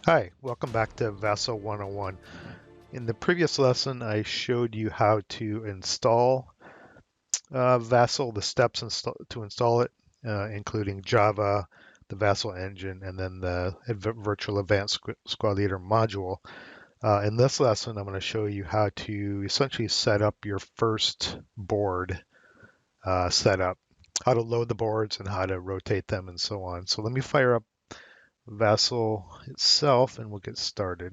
Hi, welcome back to VASSAL 101. In the previous lesson, I showed you how to install VASSAL, the steps to install it, including Java, the VASSAL engine, and then the Virtual Advanced Squad Leader module. In this lesson, I'm going to show you how to essentially set up your first board setup, how to load the boards and how to rotate them and so on. So let me fire up VASSAL itself and we'll get started.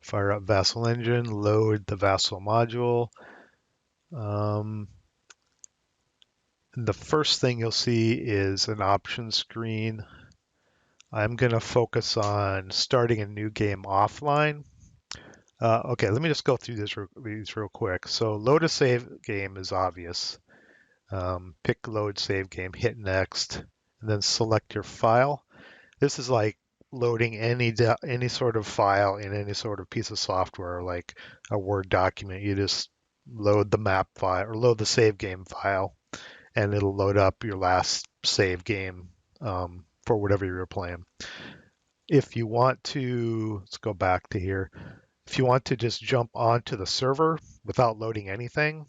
Fire up VASSAL engine, load the VASSAL module. The first thing you'll see is an options screen. I'm going to focus on starting a new game offline. Okay, let me just go through these real quick. So load a save game is obvious. Pick load save game, hit next, and then select your file. This is like loading any sort of file in any sort of piece of software, like a Word document. You just load the map file or load the save game file, and it'll load up your last save game for whatever you were playing. If you want to, let's go back to here. If you want to just jump onto the server without loading anything,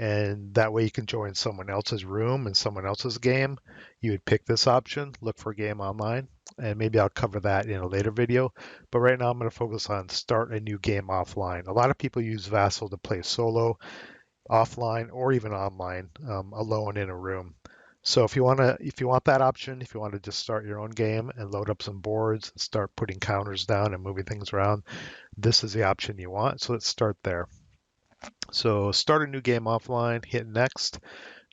and that way you can join someone else's room and someone else's game, you would pick this option, look for game online, and maybe I'll cover that in a later video. But right now I'm going to focus on start a new game offline. A lot of people use VASSAL to play solo, offline, or even online, alone in a room. So if you want that option, if you want to just start your own game and load up some boards and start putting counters down and moving things around, this is the option you want. So let's start there. So start a new game offline, hit next.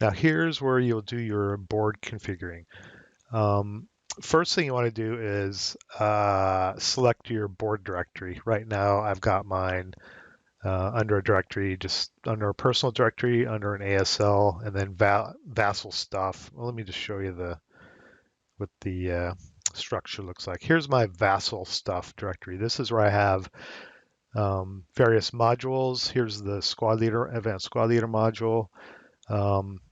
Now here's where you'll do your board configuring. First thing you want to do is select your board directory. Right now I've got mine under a directory, just under a personal directory, under an ASL, and then VASSAL stuff. Well, let me just show you what the structure looks like. Here's my VASSAL stuff directory. This is where I have various modules. Here's the squad leader, advanced squad leader module.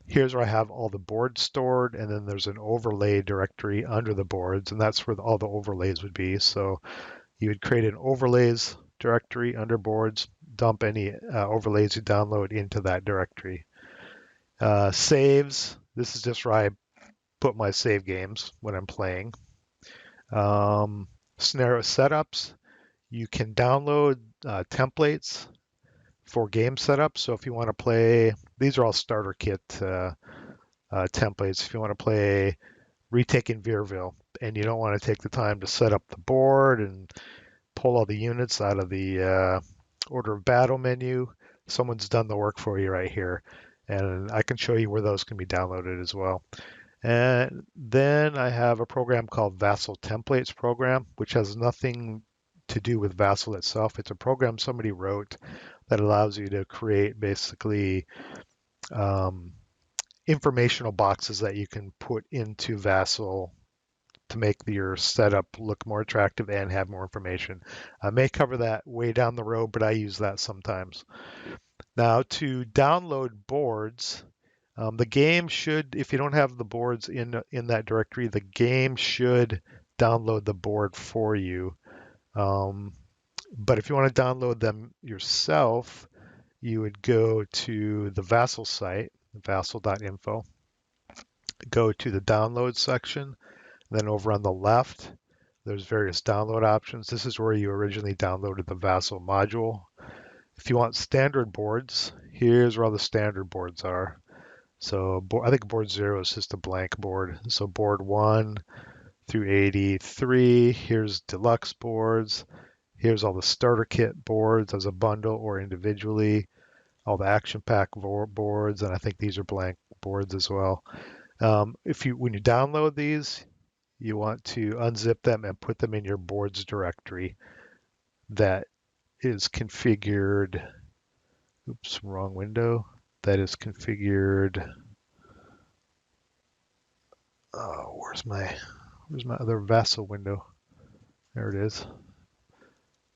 Here's where I have all the boards stored, and then there's an overlay directory under the boards, and that's where all the overlays would be. So you would create an overlays directory under boards, dump any overlays you download into that directory. Saves, this is just where I put my save games when I'm playing. Scenario setups, you can download templates for game setup. So if you want to play, these are all starter kit templates. If you want to play Retake in Veerville and you don't want to take the time to set up the board and pull all the units out of the order of battle menu, someone's done the work for you right here. And I can show you where those can be downloaded as well. And then I have a program called VASSAL Templates program, which has nothing to do with VASSAL itself. It's a program somebody wrote that allows you to create basically informational boxes that you can put into VASSAL to make your setup look more attractive and have more information. I may cover that way down the road, but I use that sometimes. Now, to download boards, the game should, if you don't have the boards in that directory, the game should download the board for you. But if you want to download them yourself, you would go to the VASSAL site, vassal.info, go to the download section, then over on the left, there's various download options. This is where you originally downloaded the VASSAL module. If you want standard boards, here's where all the standard boards are. So I think board 0 is just a blank board. So board 1 through 83, here's deluxe boards. Here's all the starter kit boards as a bundle or individually, all the action pack boards, and I think these are blank boards as well. When you download these, you want to unzip them and put them in your boards directory that is configured. Oops, wrong window. That is configured. Oh, where's my other VASSAL window? There it is.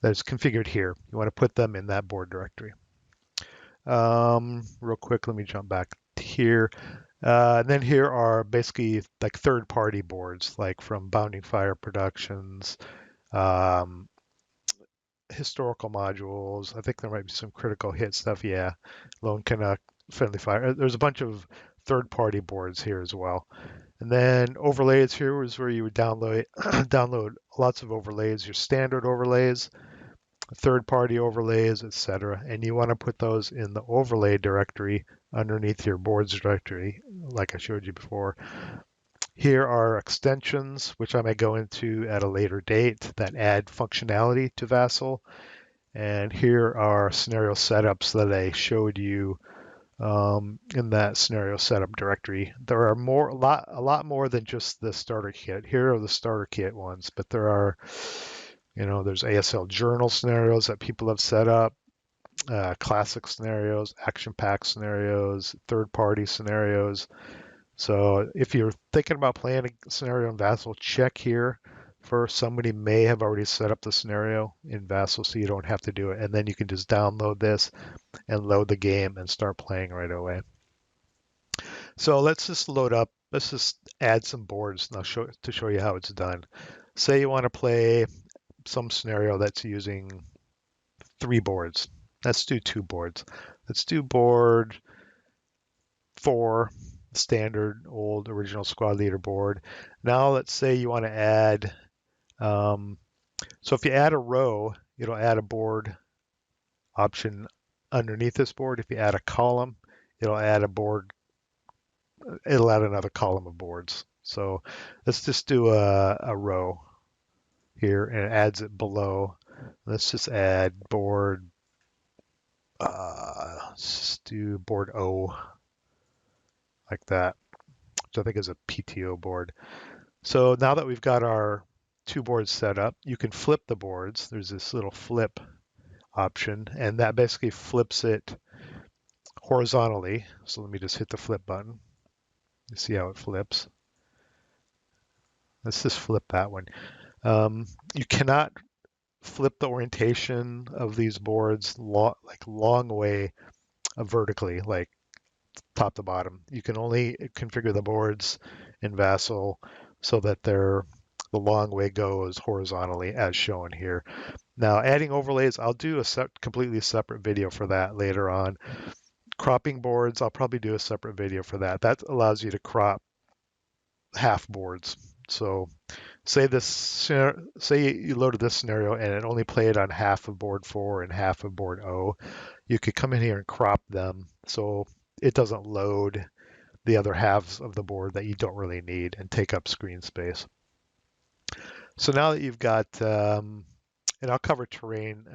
That is configured here. You want to put them in that board directory. Real quick, let me jump back here. And then here are basically like third-party boards, like from Bounding Fire Productions, um, historical modules. I think there might be some critical hit stuff. Yeah, Lone Canuck, Friendly Fire. There's a bunch of third-party boards here as well. And then overlays here is where you would download download lots of overlays, your standard overlays, third-party overlays, etc. And you want to put those in the overlay directory underneath your boards directory, like I showed you before. Here are extensions, which I may go into at a later date, that add functionality to VASL. And here are scenario setups that I showed you in that scenario setup directory. There are a lot more than just the starter kit. Here are the starter kit ones, but there are, there's ASL journal scenarios that people have set up, classic scenarios, action pack scenarios, third party scenarios. So if you're thinking about playing a scenario in VASL, check here first. Somebody may have already set up the scenario in VASL, so you don't have to do it. And then you can just download this and load the game and start playing right away. So let's just load up. Let's just add some boards and I'll show you how it's done. Say you want to play some scenario that's using 3 boards. Let's do 2 boards. Let's do board 4, standard old original squad leader board. Now let's say you want to add. So if you add a row, it'll add a board option underneath this board. If you add a column, it'll add a board. It'll add another column of boards. So let's just do a row here and it adds it below. Let's just add board. Let's just do board O like that, which I think is a PTO board. So now that we've got our 2 boards set up, you can flip the boards. There's this little flip option, and that basically flips it horizontally. So let me just hit the flip button. You see how it flips. Let's just flip that one. You cannot flip the orientation of these boards long way vertically, like top to bottom. You can only configure the boards in VASL so that the long way goes horizontally as shown here. Now adding overlays, I'll do a completely separate video for that later on. Cropping boards, I'll probably do a separate video for that. That allows you to crop half boards. So say you loaded this scenario and it only played on half of board 4 and half of board O. You could come in here and crop them so it doesn't load the other halves of the board that you don't really need and take up screen space. So now that you've got, and I'll cover terrain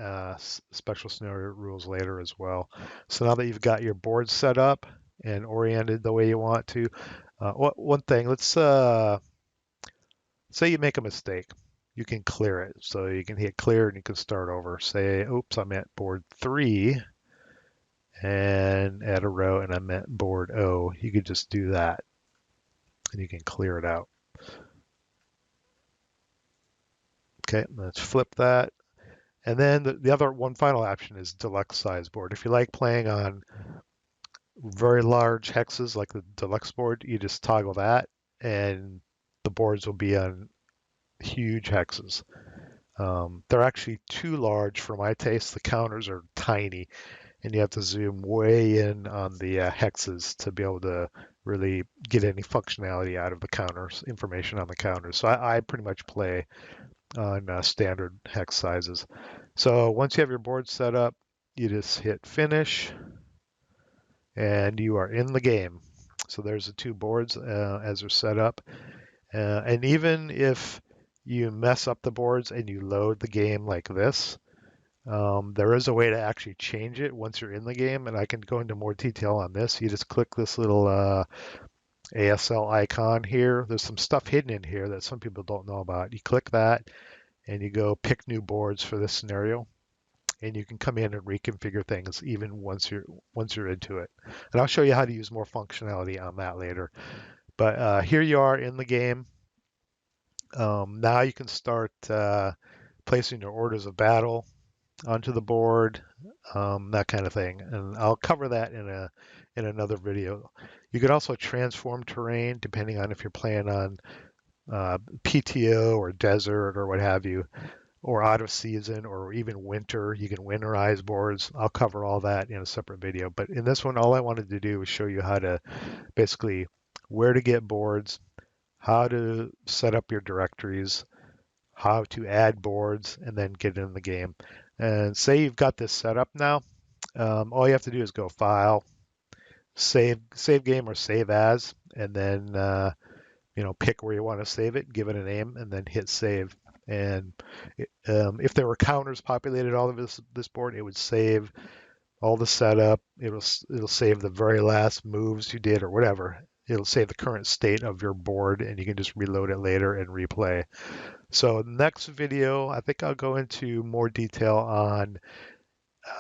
special scenario rules later as well. So now that you've got your board set up and oriented the way you want to, one thing, let's say you make a mistake. You can clear it. So you can hit clear and you can start over. Say, oops, I'm at board 3 and add a row and I'm at board O. You could just do that and you can clear it out. Okay, let's flip that. And then the other one final option is deluxe size board. If you like playing on very large hexes like the deluxe board, you just toggle that and the boards will be on huge hexes. They're actually too large for my taste. The counters are tiny and you have to zoom way in on the hexes to be able to really get any functionality out of the counters, information on the counters. So I pretty much play on standard hex sizes. So once you have your board set up, you just hit finish and you are in the game. So there's the 2 boards as they're set up. And even if you mess up the boards and you load the game like this, there is a way to actually change it once you're in the game, and I can go into more detail on this. You just click this little ASL icon here. There's some stuff hidden in here that some people don't know about. You click that and you go pick new boards for this scenario, and you can come in and reconfigure things even once you're into it. And I'll show you how to use more functionality on that later. But here you are in the game. Now you can start placing your orders of battle. onto the board, that kind of thing. And I'll cover that in another video. You could also transform terrain depending on if you're playing on PTO or desert or what have you, or out of season or even winter. You can winterize boards. I'll cover all that in a separate video. But in this one, all I wanted to do was show you how to basically where to get boards, how to set up your directories, how to add boards, and then get in the game. And say you've got this set up now, all you have to do is go File, Save Game or Save As, and then pick where you want to save it, give it a name, and then hit Save. And if there were counters populated all of this board, it would save all the setup. It'll save the very last moves you did or whatever. It'll save the current state of your board, and you can just reload it later and replay. So next video, I think I'll go into more detail on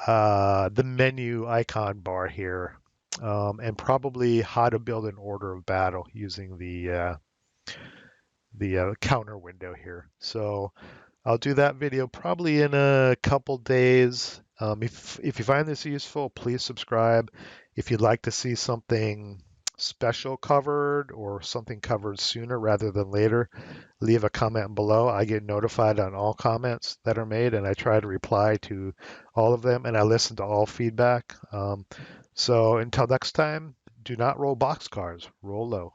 the menu icon bar here, and probably how to build an order of battle using the counter window here. So I'll do that video probably in a couple days. If you find this useful, please subscribe. If you'd like to see something special covered or something covered sooner rather than later, leave a comment below. I get notified on all comments that are made, and I try to reply to all of them, and I listen to all feedback. So until next time, do not roll boxcars, roll low.